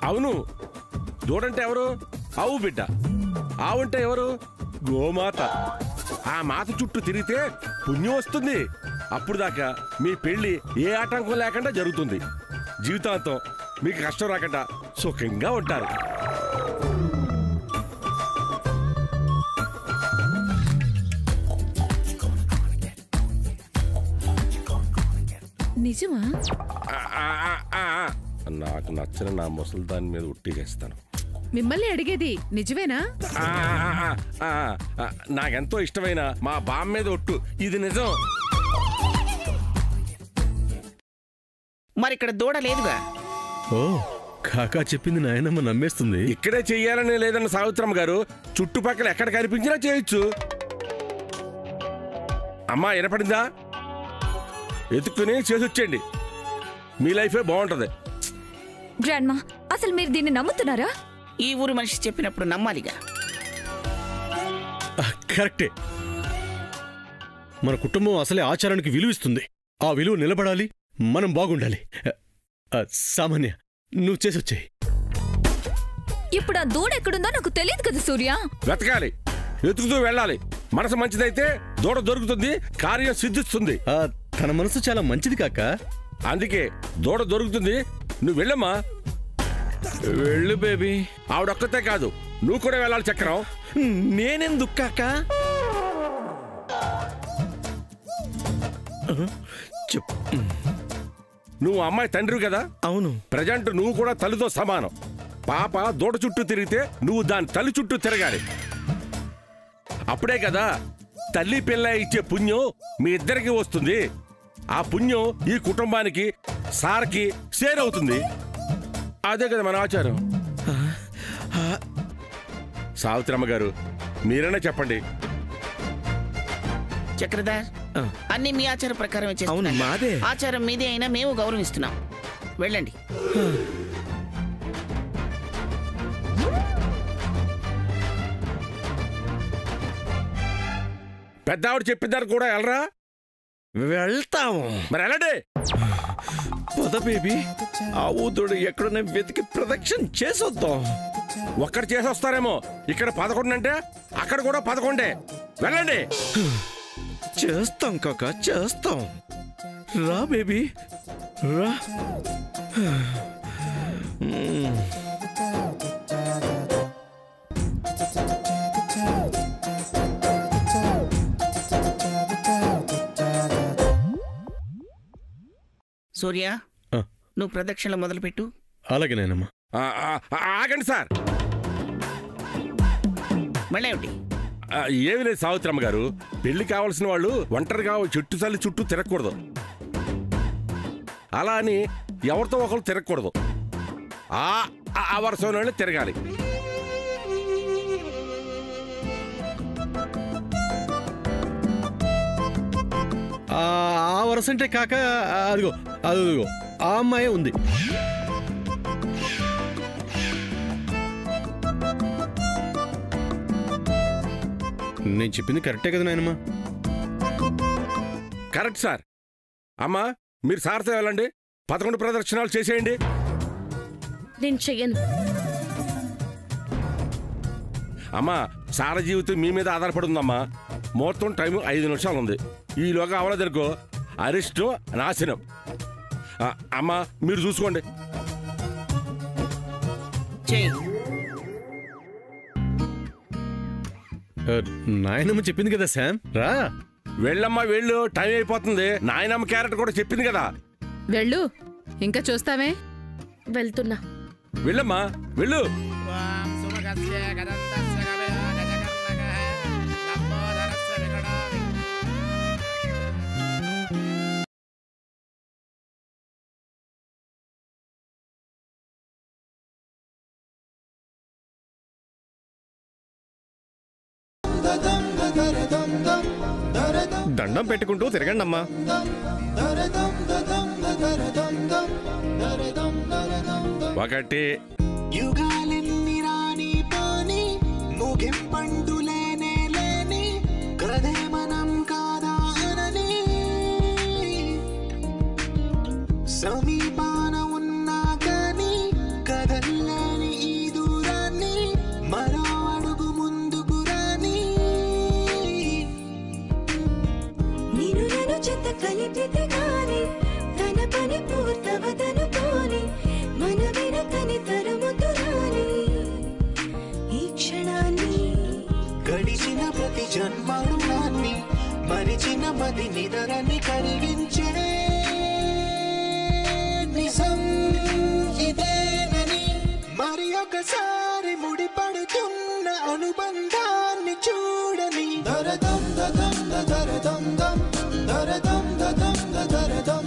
అవును, దూడంటే ఎవరు? ఆవు బిడ్డ. ఆవుంటే ఎవరు? గోమాత. ఆ మాత చుట్టూ తిరిగితే పుణ్యం వస్తుంది. అప్పుడు దాకా మీ పెళ్లి ఏ ఆటంకం లేకుండా జరుగుతుంది. జీవితాంతం మీకు కష్టం రాకుండా సుఖంగా ఉంటారు. నిజమా? నాకు నచ్చిన నా ముసలి దాని మీద ఉట్టిగేస్తాను. మిమ్మల్ని అడిగేది నిజమేనా? నాకెంతో ఇష్టమైన మా బామ్మ మీద ఒట్టు. ఇది నిజం. మరి ఇక్కడ దూడ లేదుగా. ఓ, కాకా చెప్పింది నాయనమ్మ నమ్మేస్తుంది. ఇక్కడే చెయ్యాలని లేదన్న సావిత్రమ్మ గారు, చుట్టుపక్కల ఎక్కడ కనిపించినా చేయొచ్చు. అమ్మా వినపడిందా? ఎత్తుక్కుని చేసొచ్చేయండి. మీ లైఫే బాగుంటది. గ్రాండ్మా, అసలు మీరు దీన్ని నమ్ముతున్నారా? ఈ ఊరు మనిషి చెప్పినప్పుడు నమ్మాలిగా. కరెక్టే. మన కుటుంబం అసలే ఆచారానికి విలువిస్తుంది. ఆ విలువ నిలబడాలి, మనం బాగుండాలి. సామాన్య, నువ్వు చేసొచ్చాయి. ఇప్పుడు ఆ దూడ ఎక్కడుందో నాకు తెలియదు కదా సూర్య. వెతకాలి, వెతుకుతూ వెళ్ళాలి. మనసు మంచిదైతే దూడ దొరుకుతుంది, కార్యం సిద్ధిస్తుంది. తన మనసు చాలా మంచిది కాక, అందుకే దూడ దొరుకుతుంది. నువ్వు వెళ్ళమ్మా. వెళ్ళు బేబీ. ఆవిడొక్కతే కాదు, నువ్వు కూడా వెళ్ళాలి. చక్రం. నేనెందుకు కాక? నువ్వు అమ్మాయి తండ్రి కదా? అవును. ప్రజెంట్ నువ్వు కూడా తల్లితో సమానం. పాప దూడ చుట్టూ తిరిగితే నువ్వు దాని తల్లి చుట్టూ తిరగాలి. అప్పుడే కదా తల్లి పిల్ల ఇచ్చే పుణ్యం మీ ఇద్దరికి వస్తుంది. ఆ పుణ్యం ఈ కుటుంబానికి, సార్కి షేర్ అవుతుంది. అదే కదా మన ఆచారం. సావిత్రమ్మ గారు, మీరైనా చెప్పండి. చక్రధార్, అన్ని మీ ఆచార ప్రకారం అవును, మాదే ఆచారం. మీదే అయినా మేము గౌరవిస్తున్నాం. వెళ్ళండి. పెద్ద ఆవిడ చెప్పినారు కూడా వెళ్ళరా? వెళ్తాము. మరి వెళ్ళండి. పద బేబీ, ఆ ఊదుడు ఎక్కడనే వెతికి ప్రదక్షిణ చేసొద్దాం. ఒక్కరు చేసొస్తారేమో. ఇక్కడ 11 అంటే అక్కడ కూడా 11. వెళ్ళండి. చేస్తాం కాక, చేస్తాం. రా బేబీ, రా. సూర్య, నువ్వు ప్రదక్షిణలు మొదలుపెట్టు. అలాగే నాయనమ్మా. ఆగండి సార్. మళ్ళీ ఏమిటి? ఏమి లేదు సావిత్రమ్మ గారు, పెళ్లి కావాల్సిన వాళ్ళు ఒంటరిగా చెట్టు చల్లి చుట్టూ తిరగకూడదు. అలా అని ఎవరితో ఒకరు తిరగకూడదు. ఆ వరుసలోనే తిరగాలి. ఆ వరుస అంటే కాక, అదిగో అదిగో ఆ అమ్మాయి ఉంది. నేను చెప్పింది కరెక్టే కదా నాయనమ్మా? Correct sir. అమ్మా, మీరు సార్తో వెళ్ళండి. 11 ప్రదక్షిణాలు చేసేయండి. నేను చెయ్యను. అమ్మా, సార జీవితం మీ మీద ఆధారపడుందమ్మా. మొత్తం టైం 5 నిమిషాలు ఉంది. ఈలోగా అవలేదనుకో అరిస్టు, నాశనం. అమ్మా, మీరు చూసుకోండి. నాయనమ్మ చెప్పింది కదా శామ్, రా. వెళ్ళమ్మా, వెళ్ళు. టైం అయిపోతుంది. నాయనమ్మ క్యారెక్టర్ కూడా చెప్పింది కదా. వెళ్ళు. ఇంకా చూస్తామే. వెళ్తున్నా. వెళ్ళమ్మా, వెళ్ళు. దండం పెట్టుకుంటూ తిరగండి అమ్మా. ఒకటి యుగాలెన్ని రాని పోని ముగింపండులేనే లేని కదే మనం కాదా అనని సమీపాన ఉన్నా కానీ కదల్లే బయటిది గాని తన పని పూర్తవదనుకోని మన వెనకని తరుముతురాని ఈ క్షణాన్ని గడిచిన ప్రతి జన్మరుణాన్ని మరిచిన మది నిదరని కరిగించే నిజం ఇదేనని మరి ఒకసారి ముడిపడుతున్న అనుబంధాన్ని చూడని దరదం దదం దరదం దం దరదం దదం దరదం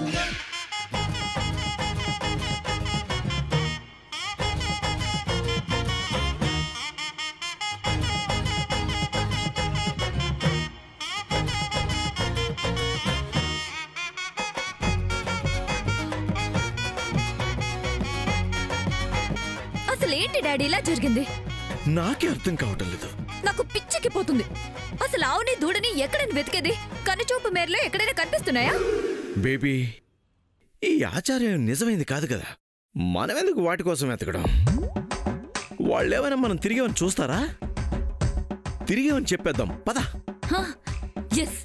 అసలేంటి డాడీ ఇలా జరిగింది? నాకే అర్థం కావటం లేదు. నాకు పిచ్చెక్కిపోతుంది. అసలు ఆవుని దూడని ఎక్కడైనా వెతికేది? కనుచూపు మేరలో ఎక్కడైనా కనిపిస్తున్నాయా? బేబీ, ఈ ఆచార్యం నిజమైంది కాదు కదా. మనమెందుకు వాటి కోసం వెతకడం? వాళ్ళేమైనా మనం తిరిగేమని చూస్తారా? తిరిగేమని చెప్పేద్దాం పద. Yes,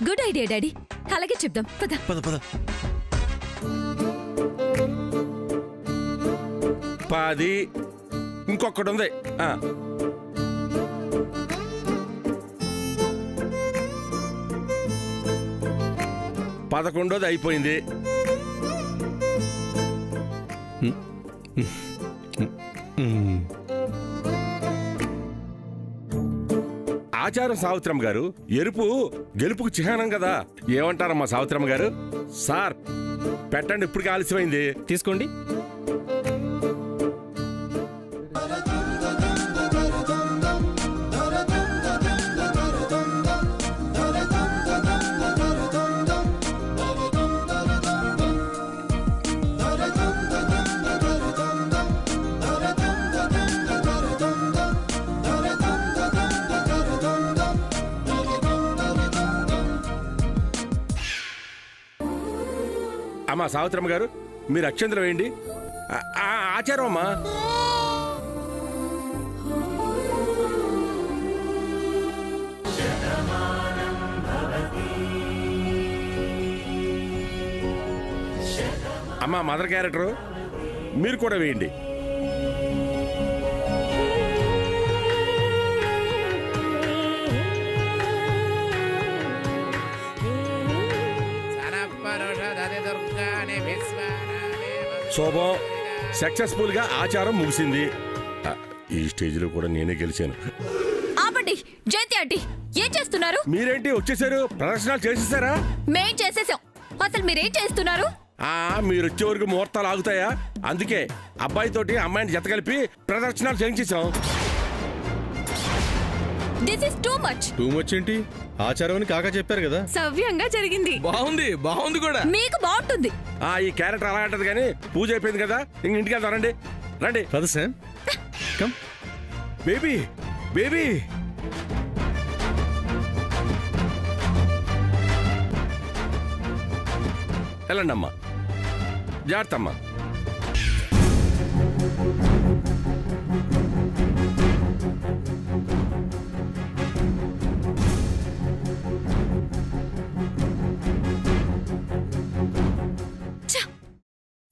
good idea daddy. అలాగే చెప్దాం పద. పద పద. 10 ఇంకొకటి ఉంది. 11ది అయిపోయింది. ఆచారం సావిత్రమ్మ గారు, ఎరుపు గెలుపుకు చిహ్నం కదా. ఏమంటారమ్మా సావిత్రమ్మ గారు? సార్ పెట్టండి, ఇప్పటికి ఆలస్యమైంది. తీసుకోండి. అమ్మా సావిత్రమ్మ గారు, మీరు అక్షంతలు వేయండి. ఆచారం అమ్మా. అమ్మా మదర్ క్యారెక్టరు మీరు కూడా వేయండి. శోభం, సక్సెస్ఫుల్ గా ఆచారం ముగిసింది. ఈ స్టేజ్ లో కూడా నేనే గెలిచాను. ఆపండి జయంతి ఆంటీ, ఏం చేస్తున్నారు? మీరేంటి వచ్చేసారు? ప్రదర్శనలు చేసేసారా? మేం చేసేసాం. అసలు మీరేం చేస్తున్నారు? మీరు వచ్చే వరకు ముహూర్తాలు ఆగుతాయా? అందుకే అబ్బాయితోటి అమ్మాయిని జత కలిపి ప్రదర్శనలు చేయించేసాం. This is too much. Too much ఏంటి? ఆచారం అని కాకా చెప్పారు కదా. సవ్యంగా జరిగింది. బాగుంది, బాగుంది కూడా. మీకు బాగుంటుంది. ఈ క్యారెక్టర్ అలా అంటది కానీ పూజ అయిపోయింది కదా, ఇంక ఇంటికి వెళ్తాం. రండి రండి. పద శామ్, కమ్. బేబీ బేబీ, వెళ్ళండి అమ్మా, జాగ్రత్త అమ్మా.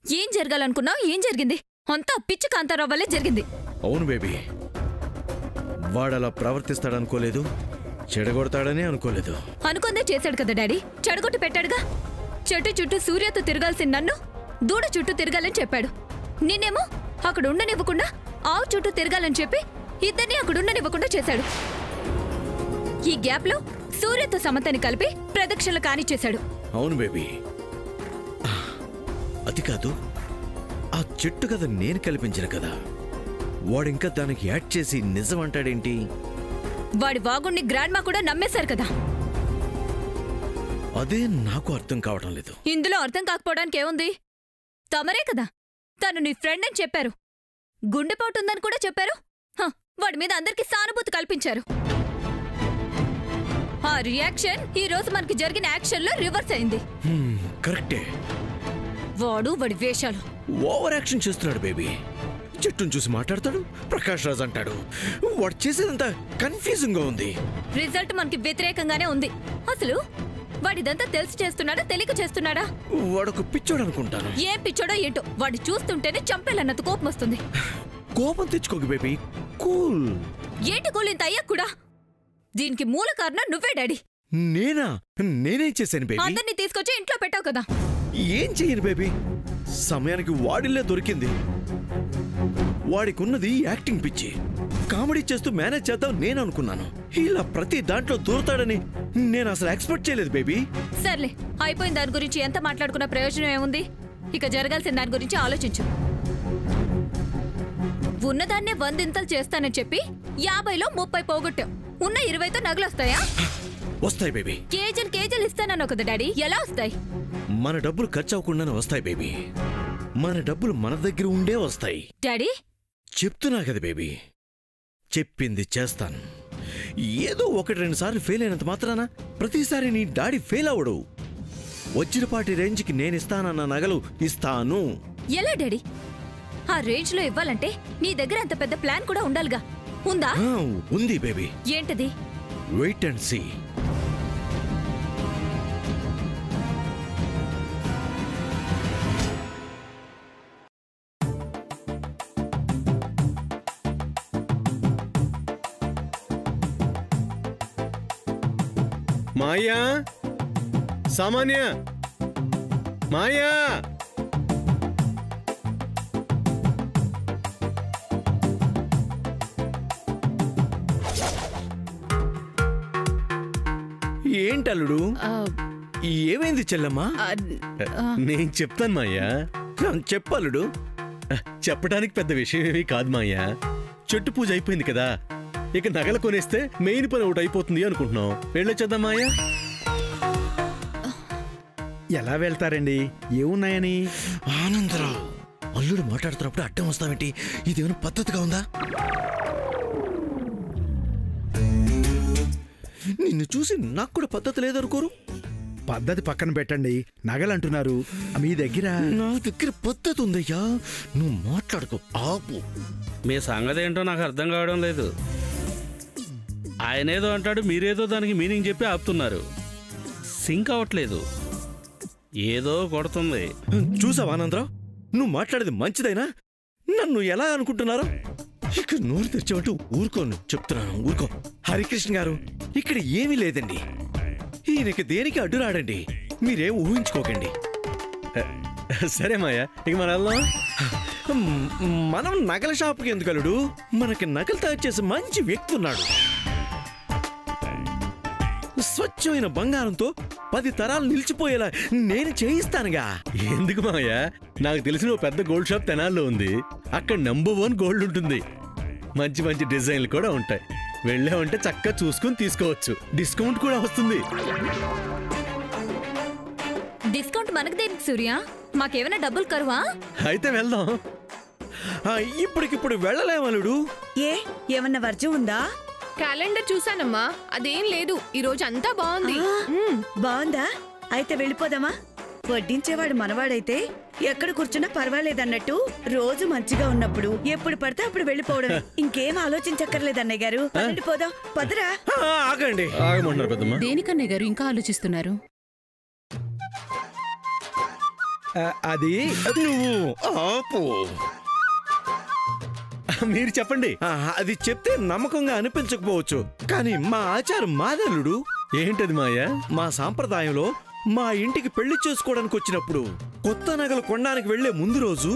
ఏం జరగాలనుకున్నా ఏం జరిగింది? అంతా పిచ్చి కాంతారావు వల్లే జరిగింది. అవును బేబీ, వాడలా ప్రవర్తిస్తాడనుకోలేదు, చెడగొడతాడని అనుకోలేదు. అనుకుందే చేశాడు కదా డాడీ. చెడగొట్టు పెట్టాడుగా. చెట్టు చుట్టూ సూర్యతో తిరగాల్సిన నన్ను దూడ చుట్టూ తిరగాలని చెప్పాడు. నిన్నేమో అక్కడ ఉండనివ్వకుండా ఆవు చుట్టూ తిరగాలని చెప్పి ఇద్దరిని అక్కడ ఉండనివ్వకుండా చేశాడు. ఈ గ్యాప్ లో సూర్యతో సమతని కలిపి ప్రదక్షిణలు కానిచ్చేశాడు. అవును బేబీ, అది కాదు, ఆ చెట్టు కథ నేను కల్పించిన కదా. వాడింకా దానికి యాడ్ చేసి నిజం అంటాడేంటి? వాడి వాగుణ్ణి గ్రాండ్ మా కూడా నమ్మేశారు కదా. అదే నాకు అర్థం కావటం లేదు. ఇందులో అర్థం కాకపోవడానికి ఏముంది? తమరే కదా తను నీ ఫ్రెండ్ అని చెప్పారు, గుండెపోటుందని కూడా చెప్పారు. వాడి మీద అందరికీ సానుభూతి కల్పించారు. ఆ రియాక్షన్ ఈ రోజు మనకి జరిగిన యాక్షన్ లో రివర్స్ అయింది. కరెక్టే. వాడు వాడి వేషాలు ఓవర్ యాక్షన్ చేస్తున్నాడు బేబీ. చెట్టును చూసి మాట్లాడతాడు, ప్రకాష్ రాజ్ అంటాడు. వాడు చేసేదంతా కన్ఫ్యూజింగ్ గా ఉంది. రిజల్ట్ మనకి వ్యతిరేకంగానే ఉంది. అసలు వాడిదంతా తెలిసి చేస్తున్నాడా తెలియక చేస్తున్నాడా? వాడొక పిచ్చోడు అనుకుంటాను. ఏం పిచ్చోడో ఏంటో వాడు చూస్తుంటేనే చంపేలన్నంత కోపం వస్తుంది. కోపం తెచ్చుకోకు బేబీ, కూల్. ఏంటి కూల్ ఇంత అయ్యా కూడా? దీనికి మూల కారణం నువ్వే డాడీ. నేనేం చేశాను బేబీ? అందరినీ తీసుకొచ్చి ఇంట్లో పెట్టావు కదా. ఏం చెయ్యను బేబీ, సమయానికి వాడిల్లే దొరికింది. వాడికున్నది యాక్టింగ్ పిచ్చి. కామెడీ చేస్తూ మేనేజ్ చేద్దాం నేను అనుకున్నాను. ఇలా ప్రతి దాంట్లో దూరతాడని నేను అసలు ఎక్స్పెక్ట్ చేయలేదు బేబీ. సర్లే, అయిపోయిన దాని గురించి ఎంత మాట్లాడుకున్న ప్రయోజనం ఏముంది? ఇక జరగాల్సిన దాని గురించి ఆలోచించు. ఉన్నదాన్నే 100 చేస్తానని చెప్పి 50లో 30 పోగొట్టావు. ఉన్న 20తో నగలొస్తాయా? వస్తాయి బేబీ. కేజీలు ఇస్తానన్నావు కదా డాడీ, ఎలా వస్తాయి? మన డబ్బులు ఖర్చు అవ్వకుండానే వస్తాయి బేబీ. మన డబ్బులు మన దగ్గర ఉండే వస్తాయి. డాడీ చెప్తున్నా కదా బేబీ, చెప్పింది చేస్తాను. ఏదో 1-2 సార్లు ఫెయిల్ అయినంత మాత్రాన ప్రతిసారి నీ డాడీ ఫెయిల్ అవడు. వచ్చినపాటి రేంజ్కి నేనిస్తానన్న నగలు ఇస్తాను. ఎలా డాడీ? ఆ రేంజ్ లో ఇవ్వాలంటే నీ దగ్గర అంత పెద్ద ప్లాన్ కూడా ఉండాలిగా. ఉందా? ఉంది బేబీ. ఏంటది? Wait and see. మాయా, సామాన్య, మాయా. ఏంటల్లుడు, ఏమైంది చెల్లమ్మా? నేను చెప్తాను మాయా. చెప్పల్లుడు. చెప్పడానికి పెద్ద విషయం ఏమీ కాదు మాయా. చెట్టు పూజ అయిపోయింది కదా, ఇక నగలు కొనేస్తే మెయిన్ పని ఒకటి అయిపోతుంది అనుకుంటున్నాం. వెళ్ళొచ్చేద్దాం మాయా. ఎలా వెళ్తారండి? ఏమున్నాయని? ఆనందరావు, అల్లుడు మాట్లాడుతున్నప్పుడు అడ్డం వస్తావేంటి? ఇదేమైనా పద్ధతిగా ఉందా? నిన్ను చూసి నాకు కూడా పద్ధతి లేదనుకోరు? పద్ధతి పక్కన పెట్టండి, నగలంటున్నారు. మీ దగ్గర? నా దగ్గర పద్ధతి ఉందయ్యా, నువ్వు మాట్లాడుకో, ఆపు. మీ సంగతి ఏంటో నాకు అర్థం కావడం లేదు. ఆయనేదో అంటాడు, మీరేదో దానికి మీనింగ్ చెప్పి ఆపుతున్నారు. సింక్ అవ్వట్లేదు, ఏదో కొడుతుంది. చూసావా ఆనందరావు, నువ్వు మాట్లాడేది మంచిదైనా నన్ను ఎలా అనుకుంటున్నారో? ఇక నోరు తెచ్చావంటూ ఊరుకోను, చెప్తున్నాను, ఊరుకో. హరికృష్ణ గారు, ఇక్కడ ఏమీ లేదండి. ఈయనకి దేనికి అడ్డు రాడండి, మీరేం ఊహించుకోకండి. సరే మాయా, ఇక మనం వెళ్దాం. మనం నగల షాపుకి ఎందుకు అల్లుడు? మనకి నగలు తయారు చేసే మంచి వ్యక్తి ఉన్నాడు. స్వచ్ఛమైన బంగారంతో 10 తరాలు నిలిచిపోయేలా నేను చేయిస్తానుగా. ఎందుకు మాయా, నాకు తెలిసిన పెద్ద గోల్డ్ షాప్ తెనాల్లో ఉంది. అక్కడ నంబర్ 1 గోల్డ్ ఉంటుంది. మంచి మంచి డిజైన్లు కూడా ఉంటాయి. వెళ్ళామంటే చక్కగా చూసుకుని తీసుకోవచ్చు. డిస్కౌంట్ కూడా వస్తుంది. డిస్కౌంట్ మనకు దేనికి సూర్య? మాకేమైనా డబ్బులు కరువా? అయితే వెళ్దాం. ఇప్పటికిప్పుడు వెళ్ళలేమలుడు. ఏమన్నా వర్జం ఉందా? క్యాలెండర్ చూసానమ్మా, అదేం లేదు. ఈ రోజు అంతా బాగుంది. బాగుందా? అయితే వెళ్ళిపోదామా? వడ్డించేవాడు మనవాడైతే ఎక్కడ కూర్చున్నా పర్వాలేదన్నట్టు రోజు మంచిగా ఉన్నప్పుడు ఎప్పుడు పడితే అప్పుడు వెళ్ళిపోవడం. ఇంకేం ఆలోచించక్కర్లేదన్నయ్య గారు. వెళ్ళిపోదాం, పదరా. ఆగండి. ఆగమన్నారు పెద్దమ్మ. దేనికన్నయ్య గారు ఇంకా ఆలోచిస్తున్నారు? అది నువ్వు ఆపు. మీరు చెప్పండి. అది చెప్తే నమ్మకంగా అనిపించకపోవచ్చు, కానీ మా ఆచారం మాదల్లుడు. ఏంటది మాయా? మా సాంప్రదాయంలో మా ఇంటికి పెళ్లి చేసుకోవడానికి వచ్చినప్పుడు కొత్త నగలు కొనడానికి వెళ్లే ముందు రోజు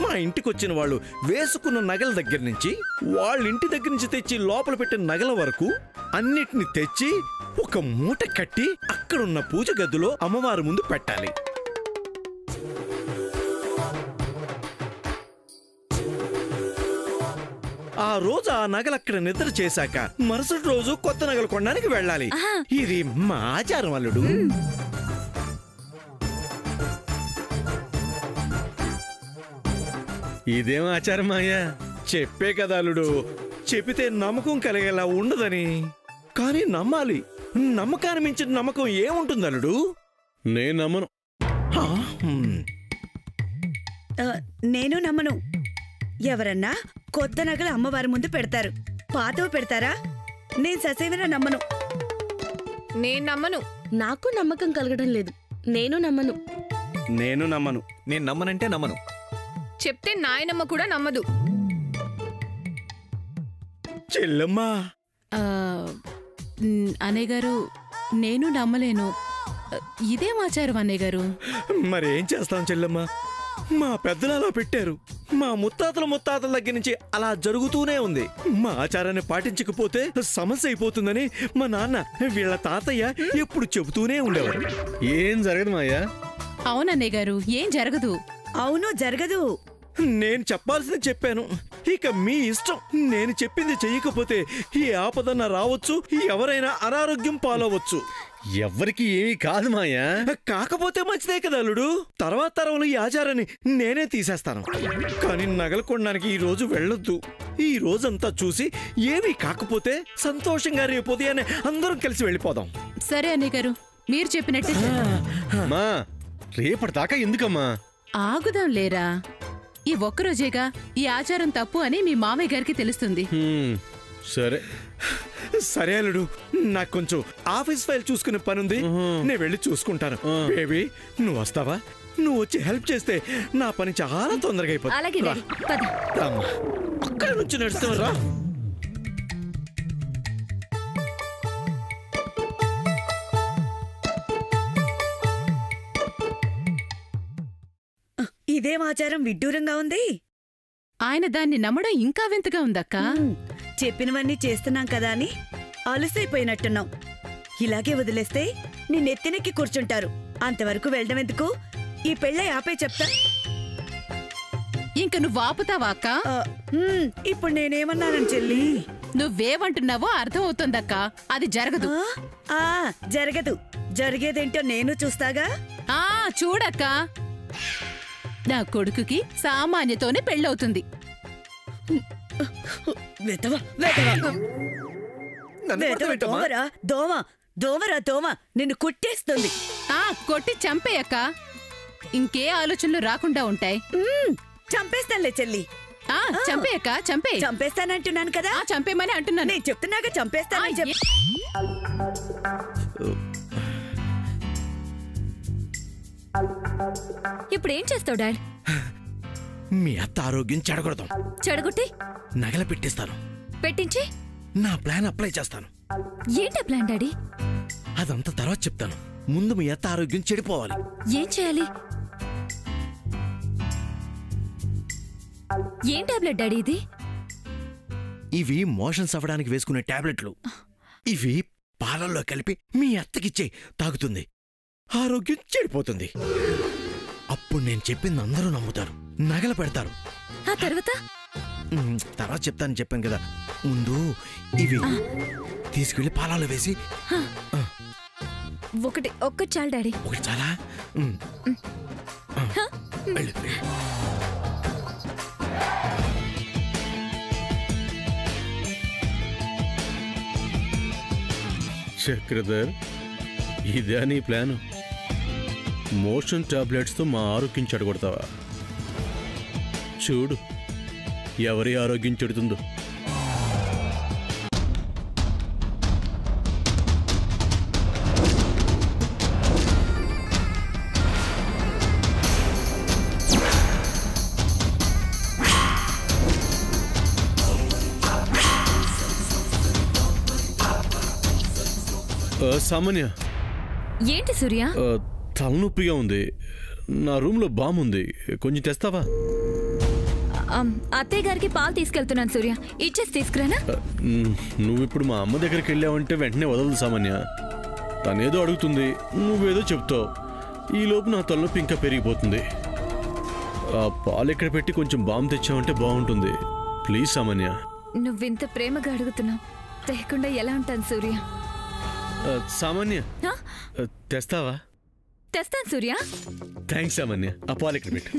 మా ఇంటికి వచ్చిన వాళ్ళు వేసుకున్న నగల దగ్గర నుంచి వాళ్ళ ఇంటి దగ్గర నుంచి తెచ్చి లోపల పెట్టిన నగల వరకు అన్నిటిని తెచ్చి ఒక మూట కట్టి అక్కడున్న పూజ గదిలో అమ్మవారి ముందు పెట్టాలి. ఆ రోజు ఆ నగలు అక్కడ నిద్ర చేశాక మరుసటి రోజు కొత్త నగలు కొనడానికి వెళ్ళాలి. ఇది మా ఆచారం అల్లుడు. ఇదేం ఆచారం మాయా? చెప్పే కదా అల్లుడు, చెప్పితే నమ్మకం కలిగేలా ఉండదని. కానీ నమ్మాలి. నమ్మకాన్ని మించిన నమ్మకం ఏముంటుంది అల్లుడు? నేను నమ్మను. నేను నమ్మను. ఎవరన్నా కొత్త నగలు అమ్మవారి ముందు పెడతారు, పాతవి పెడతారా? నేను ససేమిరా నమ్మను. నేను నమ్మను. నాకు నమ్మకం కలగడం లేదు. నేను నమ్మను. నేను నమ్మను. నేను నమ్మనంటే నమ్మను. చెప్తే నాయనమ్మ కూడా నమ్మదు. చెల్లమ్మా. అన్నయ్య గారు నేను నమ్మలేను. ఇదేం ఆచారం అన్నయ్య గారు? మరేం చేస్తాం చెల్లమ్మా, మా పెద్దలు అలా పెట్టారు. మా ముత్తాతల దగ్గర నుంచి అలా జరుగుతూనే ఉంది. మా ఆచారాన్ని పాటించకపోతే సమస్య అయిపోతుందని మా నాన్న వీళ్ళ తాతయ్య ఎప్పుడు చెబుతూనే ఉండేవారు. ఏం జరగదు మాయా. అవునన్నయ్య గారు, ఏం జరగదు. అవును, జరగదు. నేను చెప్పాల్సింది చెప్పాను, ఇక మీ ఇష్టం. నేను చెప్పింది చెయ్యకపోతే ఈ ఆపదన్న రావచ్చు, ఎవరైనా అనారోగ్యం పాలవచ్చు. ఎవ్వరికి ఏమీ కాదు మాయా. కాకపోతే మంచిదే కదా అల్లుడు. తర్వాత తరంలో ఈ ఆచారాన్ని నేనే తీసేస్తాను. కానీ నగలు కొనడానికి ఈ రోజు వెళ్ళొద్దు. ఈ రోజంతా చూసి ఏమీ కాకపోతే సంతోషంగా రేపు ఉదయాన్నే అందరం కలిసి వెళ్ళిపోదాం. సరే అన్నయ్య గారు, మీరు చెప్పినట్టు. మా రేపటిదాకా ఎందుకమ్మా? ఆగుదాం లేరా. ఈ ఒక్కరోజేగా ఈ ఆచారం తప్పు అని మీ మామయ్య గారికి తెలుస్తుంది. సరే సరే అల్లుడు, నాకు కొంచెం ఆఫీస్ ఫైల్ చూసుకునే పనుంది, నేను వెళ్ళి చూసుకుంటాను. బేబీ నువ్వు వస్తావా? నువ్వు వచ్చి హెల్ప్ చేస్తే నా పని చాలా తొందరగా అయిపోతుంది. అక్కడ నుంచి నడుస్తావరా? ఇదేం ఆచారం విడ్డూరంగా ఉంది. ఆయన దాన్ని నమ్మడం ఇంకా వింతగా ఉందక్కా. చెప్పినవన్నీ చేస్తున్నాం కదా అని అలసైపోయినట్టున్నాం. ఇలాగే వదిలేస్తే నీ నెత్తినెక్కి కూర్చుంటారు. అంతవరకు వెళ్ళడం ఎందుకు? ఈ పెళ్ళై ఆపే చెప్తా. ఇంక నువ్వు ఆపుతావా అక్క? ఇప్పుడు నేనేమన్నానని చెల్లి? నువ్వేమంటున్నావో అర్థం అవుతుందక్కా. అది జరగదు. జరగదు. జరిగేదేంటో నేను చూస్తాగా. చూడక్కా, నా కొడుకుకి సామాన్యతోనే పెళ్ళవుతుంది. దోమ నిన్ను కుట్టేస్తుంది. కొట్టి చంపేయక్క. ఇంకే ఆలోచనలు రాకుండా ఉంటాయి. చంపేస్తానులే చెల్లి. చంపేయక్క, చంపే. చంపేస్తానంటున్నాను కదా. చంపేమని అంటున్నాను. నేను చెప్తున్నాగా చంపేస్తానని చెప్పి. ఇప్పుడు ఏం చేస్తావు డాడ్? మీ అత్త ఆరోగ్యం చెడగొడతాం. చెడగొట్టి నగలు పెట్టిస్తాను. పెట్టించి నా ప్లాన్ అప్లై చేస్తాను. ఏంటా ప్లాన్ డాడీ? అదంతా తర్వాత చెప్తాను. ముందు మీ అత్త ఆరోగ్యం చెడిపోవాలి. ఏం చేయాలి? ఏం టాబ్లెట్ డాడీ ఇది? ఇవి మోషన్స్ అవ్వడానికి వేసుకునే టాబ్లెట్లు. ఇవి పాలల్లో కలిపి మీ అత్తకిచ్చే, తాగుతుంది. ఆరోగ్యం చెడిపోతుంది. అప్పుడు నేను చెప్పింది అందరూ నమ్ముతారు, నగలు పెడతారు. ఆ తర్వాత చెప్తాను చెప్పాను కదా. ముందు ఇవి తీసుకెళ్లి పాలలో వేసి. ఒక్కటి చాలు డాడీ. ఒకటి చాలా? చక్రధర్, ఇదే నీ ప్లాను? మోషన్ టాబ్లెట్స్తో మా ఆరోగ్యం చెడగొడతావా? చూడు ఎవరి ఆరోగ్యం చెడుతుందో. సామాన్య, ఏంటి సూర్య? తలనొప్పిగా ఉంది. నా రూమ్లో బామ్ ఉంది, కొంచెం తెస్తావా? అత్తయ్య గారికి పాలు తీసుకెళ్తున్నాను సూర్య, ఇచ్చేసి తీసుకురానా? నువ్వు ఇప్పుడు మా అమ్మ దగ్గరికి వెళ్ళావంటే వెంటనే వదలదు సామాన్య. తనేదో అడుగుతుంది, నువ్వేదో చెప్తావు. ఈలోపు నా తలనొప్పి ఇంకా పెరిగిపోతుంది. ఆ పాలు ఎక్కడ పెట్టి కొంచెం బామ్ తెచ్చావంటే బాగుంటుంది. ప్లీజ్ సామాన్య. నువ్వింత ప్రేమగా అడుగుతున్నావు, తెయకుండా ఎలా ఉంటాను సూర్య? సామాన్య, తెస్తావా? తెస్తాను సూర్య. థ్యాంక్స్ సామాన్య. ఆ పాలు ఎక్కడ పెట్టు.